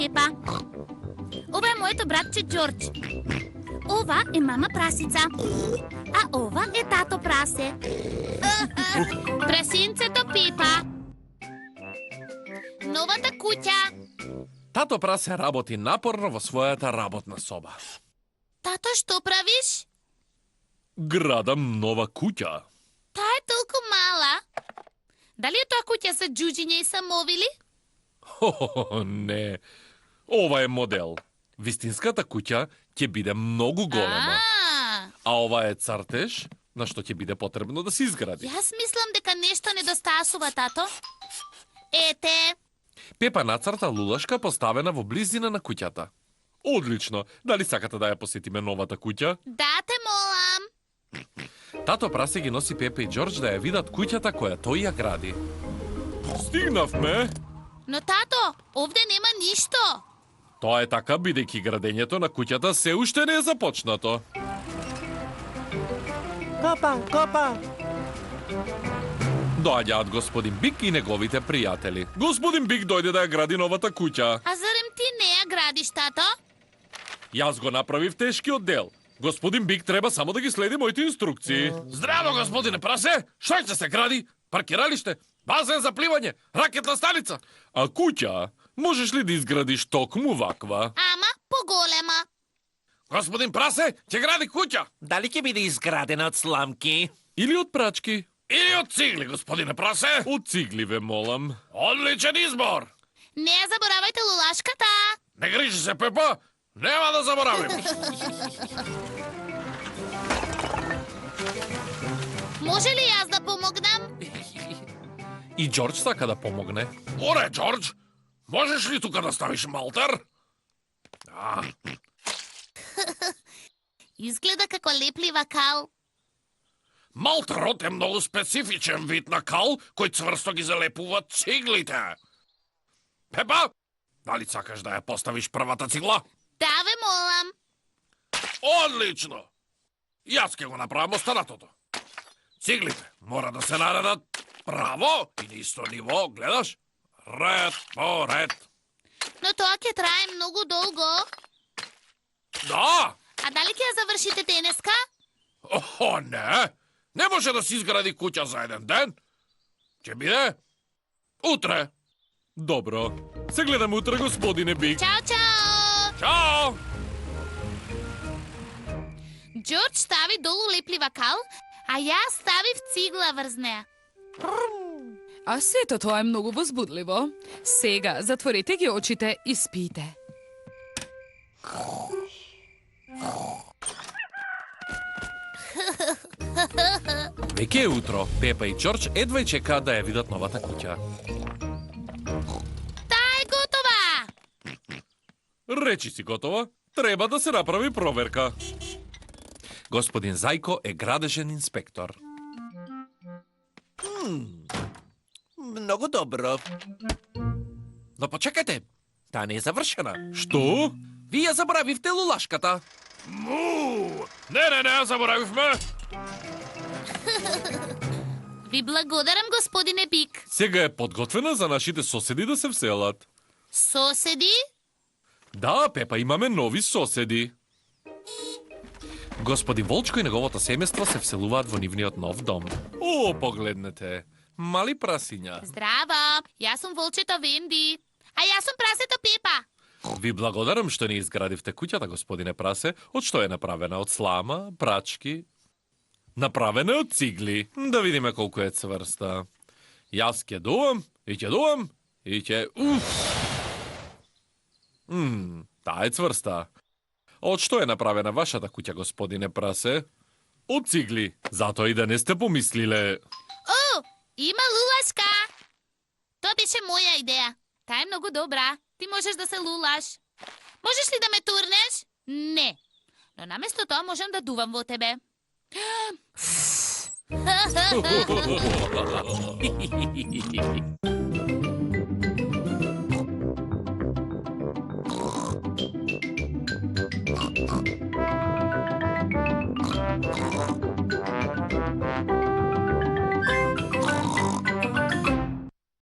Пепа. Ова е моето братче Джордж. Ова е мама прасица. А ова е тато прасе. Прасинцето Пипа. Новата куќа. Тато прасе работи напорно во својата работна соба. Тато, што правиш? Градам нова куќа. Таа е толку мала. Дали е тоа куќа за џуџиња и самовили? Не. Ова е модел. Вистинската куќа ќе биде многу голема. А ова е цртеж на што ќе биде потребно да се изгради. Јас мислам дека нешто недостасува, тато. Ете. Пепа нацрта лулашка поставена во близина на куќата. Одлично. Дали сакате да ја посетиме новата куќа? Да, те молам. Тато прасе ги носи Пепа и Џордж да ја видат куќата која тој ја гради. Стигнавме. Но тато, овде нема ништо. Тоа е така бидејќи градењето на куќата се уште не е започнато. Копа! Доаѓаат господин Бик и неговите пријатели. Господин Бик дојде да ја гради новата куќа. А зарем ти не ја градиш, тато? Јас го направив тешкиот дел. Господин Бик треба само да ги следи моите инструкции. Здраво, господине прасе! Што ќе се гради? Паркиралиште, базен за пливање, ракетна станица. А куќа, можеш ли да изградиш токму ваква? Ама поголема. Господин прасе, ќе гради куќа. Дали ќе биде изградена од сламки? Или од прачки? Или од цигли, господине прасе? Од цигли ве молам. Одличен избор! Не ја заборавајте лулашката. Не грижи се, Пепа! Нема да заборавим! Може ли јас да помогнам? И Џордж сака да помогне. Оре, Џордж! Можеш ли тука да ставиш малтер? Изгледа како леплива кал. Малтерот е многу специфичен вид на кал кој цврсто ги залепува циглите. Пепа, дали сакаш да ја поставиш првата цигла? Да, ве молам. Одлично! Јас ќе го направам останатото. Циглите мора да се наредат право и на исто ниво, гледаш? Ред по ред. Но тоа ќе трае многу долго. Да! А дали ќе ја завршите денеска? О, не! Не може да се изгради куќа за еден ден. Ќе биде утре. Добро. Се гледаме утре, господине Бик. Чао, чао! Чао! Џордж стави долу леплива кал, а јас ставив цигла врз неа. А сето тоа е многу возбудливо. Сега затворете ги очите и спите. Веќе е утро. Пепа и Џордж едва чекаат да ја видат новата куќа. Таа е готова! Речи си готова. Треба да се направи проверка. Господин Зајко е градежен инспектор. Многу добро. Но почекајте, таа не е завршена. Што? Вие заборавивте лулашката. Му! Не, заборавивме. Ви благодарам, господине Бик. Сега е подготвена за нашите соседи да се вселат. Соседи? Да, Пепа, имаме нови соседи. Господин Волчко и неговото семејство се вселуваат во нивниот нов дом. О, погледнете. Мали прасиња. Здраво! Јас сум волчето Венди. А јас сум прасето Пепа. Ви благодарам што ни изградивте куќата, господине прасе. Од што е направена? Од слама, прачки? Направена е од цигли. Да видиме колку е цврста. Јас ќе дувам, и ќе дувам, и ќе... Таа е цврста. Од што е направена вашата куќа, господине прасе? Од цигли. Затоа и да не сте помислиле. О, има лулашка. Тоа беше моја идеја. Таа е многу добра. Ти можеш да се лулаш. Можеш ли да ме турнеш? Не. Но наместо тоа можам да дувам во тебе.